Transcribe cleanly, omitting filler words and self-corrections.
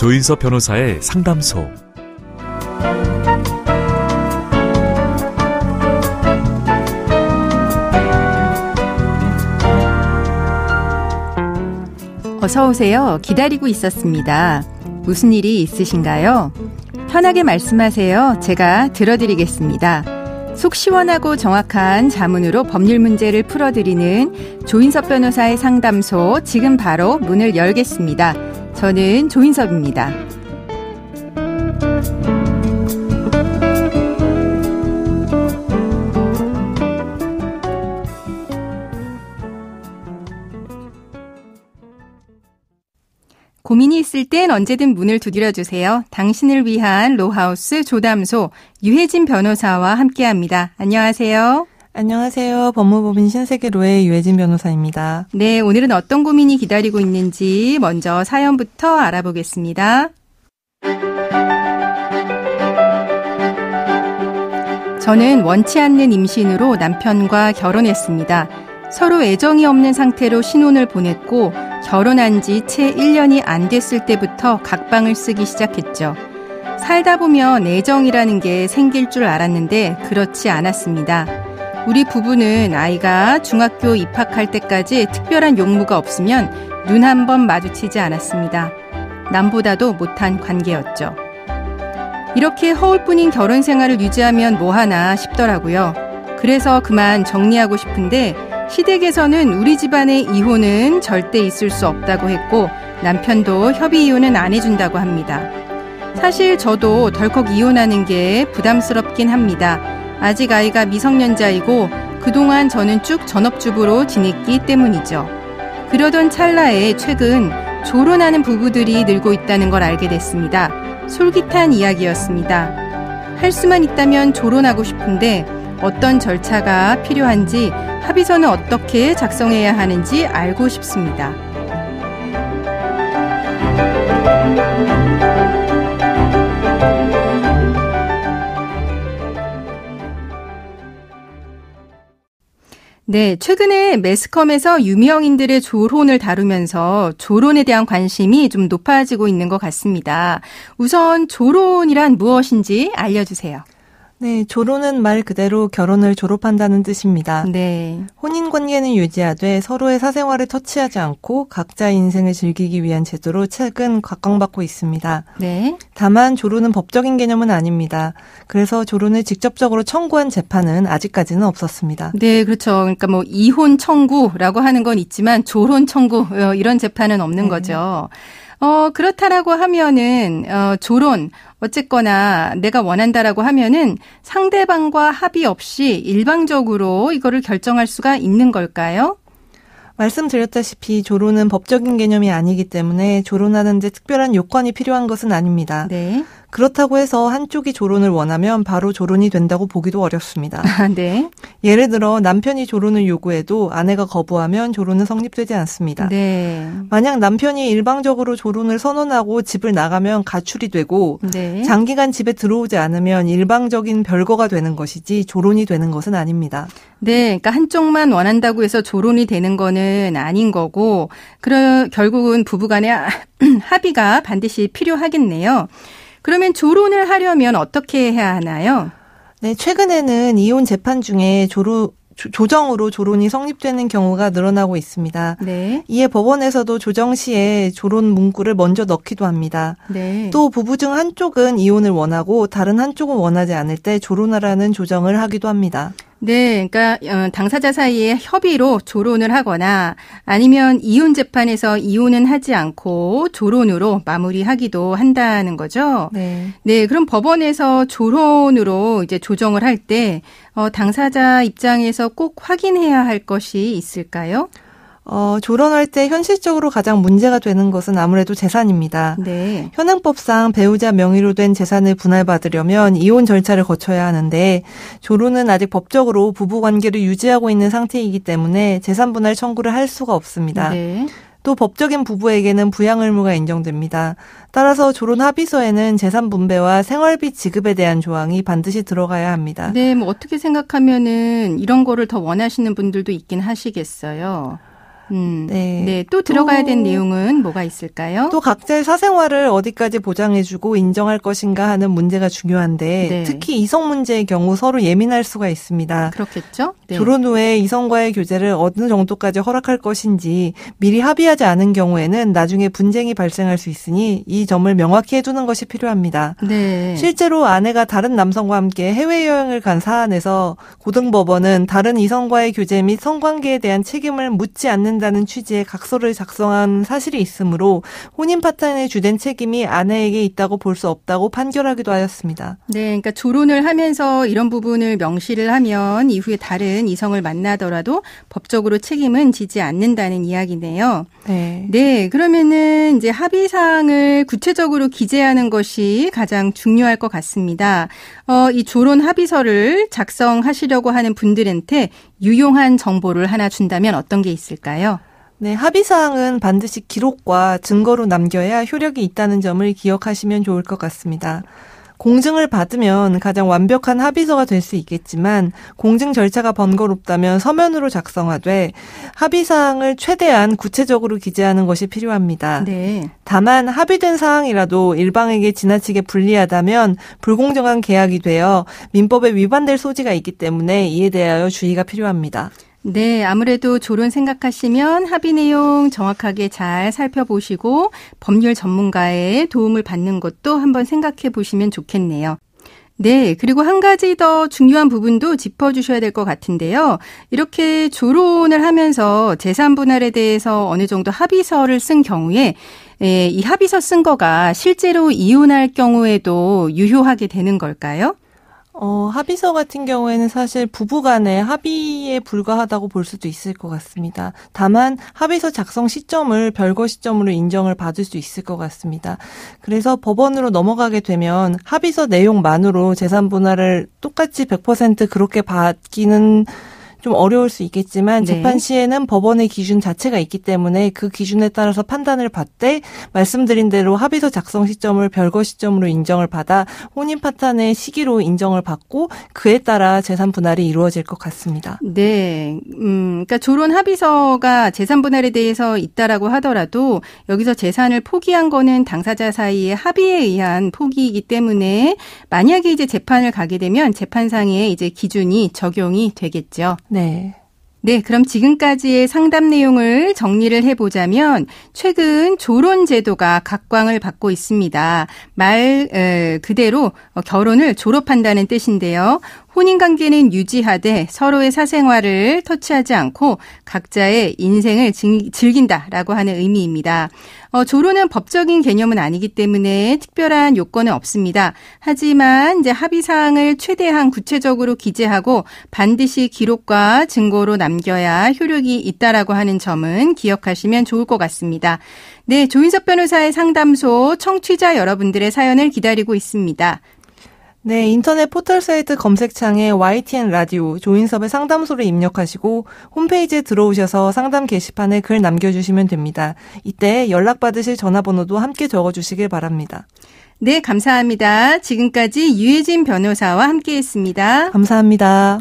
조인섭 변호사의 상담소. 어서 오세요. 기다리고 있었습니다. 무슨 일이 있으신가요? 편하게 말씀하세요. 제가 들어드리겠습니다. 속 시원하고 정확한 자문으로 법률 문제를 풀어드리는 조인섭 변호사의 상담소, 지금 바로 문을 열겠습니다. 저는 조인섭입니다. 고민이 있을 땐 언제든 문을 두드려주세요. 당신을 위한 로하우스 조담소 유혜진 변호사와 함께합니다. 안녕하세요. 안녕하세요. 법무법인 신세계로의 유혜진 변호사입니다. 네, 오늘은 어떤 고민이 기다리고 있는지 먼저 사연부터 알아보겠습니다. 저는 원치 않는 임신으로 남편과 결혼했습니다. 서로 애정이 없는 상태로 신혼을 보냈고 결혼한 지 채 1년이 안 됐을 때부터 각방을 쓰기 시작했죠. 살다 보면 애정이라는 게 생길 줄 알았는데 그렇지 않았습니다. 우리 부부는 아이가 중학교 입학할 때까지 특별한 용무가 없으면 눈 한 번 마주치지 않았습니다. 남보다도 못한 관계였죠. 이렇게 허울뿐인 결혼 생활을 유지하면 뭐하나 싶더라고요. 그래서 그만 정리하고 싶은데 시댁에서는 우리 집안의 이혼은 절대 있을 수 없다고 했고 남편도 협의 이혼은 안 해준다고 합니다. 사실 저도 덜컥 이혼하는 게 부담스럽긴 합니다. 아직 아이가 미성년자이고 그동안 저는 쭉 전업주부로 지냈기 때문이죠. 그러던 찰나에 최근 조론하는 부부들이 늘고 있다는 걸 알게 됐습니다. 솔깃한 이야기였습니다. 할 수만 있다면 조론하고 싶은데 어떤 절차가 필요한지, 합의서는 어떻게 작성해야 하는지 알고 싶습니다. 네, 최근에 매스컴에서 유명인들의 조론을 다루면서 조론에 대한 관심이 좀 높아지고 있는 것 같습니다. 우선 조론이란 무엇인지 알려주세요. 네, 조론은 말 그대로 결혼을 졸업한다는 뜻입니다. 네. 혼인관계는 유지하되 서로의 사생활을 터치하지 않고 각자의 인생을 즐기기 위한 제도로 최근 각광받고 있습니다. 네. 다만 조론은 법적인 개념은 아닙니다. 그래서 조론을 직접적으로 청구한 재판은 아직까지는 없었습니다. 네, 그렇죠. 그러니까 뭐 이혼 청구라고 하는 건 있지만 조론 청구 이런 재판은 없는 거죠. 그렇다라고 하면은 조론 어쨌거나 내가 원한다라고 하면은 상대방과 합의 없이 일방적으로 이거를 결정할 수가 있는 걸까요? 말씀드렸다시피 조론은 법적인 개념이 아니기 때문에 조론하는 데 특별한 요건이 필요한 것은 아닙니다. 네. 그렇다고 해서 한쪽이 조론을 원하면 바로 조론이 된다고 보기도 어렵습니다. 네. 예를 들어 남편이 조론을 요구해도 아내가 거부하면 조론은 성립되지 않습니다. 네. 만약 남편이 일방적으로 조론을 선언하고 집을 나가면 가출이 되고 네. 장기간 집에 들어오지 않으면 일방적인 별거가 되는 것이지 조론이 되는 것은 아닙니다. 네, 그러니까 한쪽만 원한다고 해서 조론이 되는 거는 아닌 거고, 결국은 부부간의 합의가 반드시 필요하겠네요. 그러면 조론을 하려면 어떻게 해야 하나요? 네, 최근에는 이혼 재판 중에 조정으로 조론이 성립되는 경우가 늘어나고 있습니다. 네. 이에 법원에서도 조정 시에 조론 문구를 먼저 넣기도 합니다. 네. 또 부부 중 한쪽은 이혼을 원하고 다른 한쪽은 원하지 않을 때 조론하라는 조정을 하기도 합니다. 네, 그러니까 당사자 사이에 협의로 조론을 하거나 아니면 이혼 재판에서 이혼은 하지 않고 조론으로 마무리하기도 한다는 거죠. 네. 네, 그럼 법원에서 조론으로 이제 조정을 할 때 당사자 입장에서 꼭 확인해야 할 것이 있을까요? 조론할 때 현실적으로 가장 문제가 되는 것은 아무래도 재산입니다. 네. 현행법상 배우자 명의로 된 재산을 분할받으려면 이혼 절차를 거쳐야 하는데 조론은 아직 법적으로 부부관계를 유지하고 있는 상태이기 때문에 재산 분할 청구를 할 수가 없습니다. 네. 또 법적인 부부에게는 부양 의무가 인정됩니다. 따라서 조론 합의서에는 재산 분배와 생활비 지급에 대한 조항이 반드시 들어가야 합니다. 네, 뭐 어떻게 생각하면은 이런 거를 더 원하시는 분들도 있긴 하시겠어요. 네. 또 들어가야 된 내용은 뭐가 있을까요? 또 각자의 사생활을 어디까지 보장해주고 인정할 것인가 하는 문제가 중요한데 네. 특히 이성 문제의 경우 서로 예민할 수가 있습니다. 그렇겠죠? 네. 결혼 후에 이성과의 교제를 어느 정도까지 허락할 것인지 미리 합의하지 않은 경우에는 나중에 분쟁이 발생할 수 있으니 이 점을 명확히 해두는 것이 필요합니다. 네. 실제로 아내가 다른 남성과 함께 해외여행을 간 사안에서 고등법원은 다른 이성과의 교제 및 성관계에 대한 책임을 묻지 않는다는 취지의 각서를 작성한 사실이 있으므로 혼인 파탄의 주된 책임이 아내에게 있다고 볼 수 없다고 판결하기도 하였습니다. 네, 그러니까 조론을 하면서 이런 부분을 명시를 하면 이후에 다른 이성을 만나더라도 법적으로 책임은 지지 않는다는 이야기네요. 네, 그러면은 이제 합의사항을 구체적으로 기재하는 것이 가장 중요할 것 같습니다. 이 조론 합의서를 작성하시려고 하는 분들한테 유용한 정보를 하나 준다면 어떤 게 있을까요? 네, 합의사항은 반드시 기록과 증거로 남겨야 효력이 있다는 점을 기억하시면 좋을 것 같습니다. 공증을 받으면 가장 완벽한 합의서가 될 수 있겠지만 공증 절차가 번거롭다면 서면으로 작성하되 합의사항을 최대한 구체적으로 기재하는 것이 필요합니다. 네. 다만 합의된 사항이라도 일방에게 지나치게 불리하다면 불공정한 계약이 되어 민법에 위반될 소지가 있기 때문에 이에 대하여 주의가 필요합니다. 네, 아무래도 조론 생각하시면 합의 내용 정확하게 잘 살펴보시고 법률 전문가의 도움을 받는 것도 한번 생각해 보시면 좋겠네요. 네, 그리고 한 가지 더 중요한 부분도 짚어주셔야 될 것 같은데요. 이렇게 조론을 하면서 재산 분할에 대해서 어느 정도 합의서를 쓴 경우에 이 합의서 쓴 거가 실제로 이혼할 경우에도 유효하게 되는 걸까요? 합의서 같은 경우에는 사실 부부 간의 합의에 불과하다고 볼 수도 있을 것 같습니다. 다만 합의서 작성 시점을 별거 시점으로 인정을 받을 수 있을 것 같습니다. 그래서 법원으로 넘어가게 되면 합의서 내용만으로 재산 분할을 똑같이 100% 그렇게 받기는 좀 어려울 수 있겠지만 재판 시에는 법원의 기준 자체가 있기 때문에 그 기준에 따라서 판단을 받되 말씀드린 대로 합의서 작성 시점을 별거 시점으로 인정을 받아 혼인 파탄의 시기로 인정을 받고 그에 따라 재산 분할이 이루어질 것 같습니다. 네, 그러니까 조론 합의서가 재산 분할에 대해서 있다라고 하더라도 여기서 재산을 포기한 거는 당사자 사이의 합의에 의한 포기이기 때문에 만약에 이제 재판을 가게 되면 재판상의 이제 기준이 적용이 되겠죠. 네, 그럼 지금까지의 상담 내용을 정리를 해보자면 최근 조론 제도가 각광을 받고 있습니다. 말 그대로 결혼을 졸업한다는 뜻인데요. 혼인관계는 유지하되 서로의 사생활을 터치하지 않고 각자의 인생을 즐긴다라고 하는 의미입니다. 조론은 법적인 개념은 아니기 때문에 특별한 요건은 없습니다. 하지만 이제 합의사항을 최대한 구체적으로 기재하고 반드시 기록과 증거로 남겨야 효력이 있다라고 하는 점은 기억하시면 좋을 것 같습니다. 네, 조인섭 변호사의 상담소 청취자 여러분들의 사연을 기다리고 있습니다. 네, 인터넷 포털 사이트 검색창에 YTN 라디오 조인섭의 상담소를 입력하시고 홈페이지에 들어오셔서 상담 게시판에 글 남겨주시면 됩니다. 이때 연락받으실 전화번호도 함께 적어주시길 바랍니다. 네, 감사합니다. 지금까지 유혜진 변호사와 함께했습니다. 감사합니다.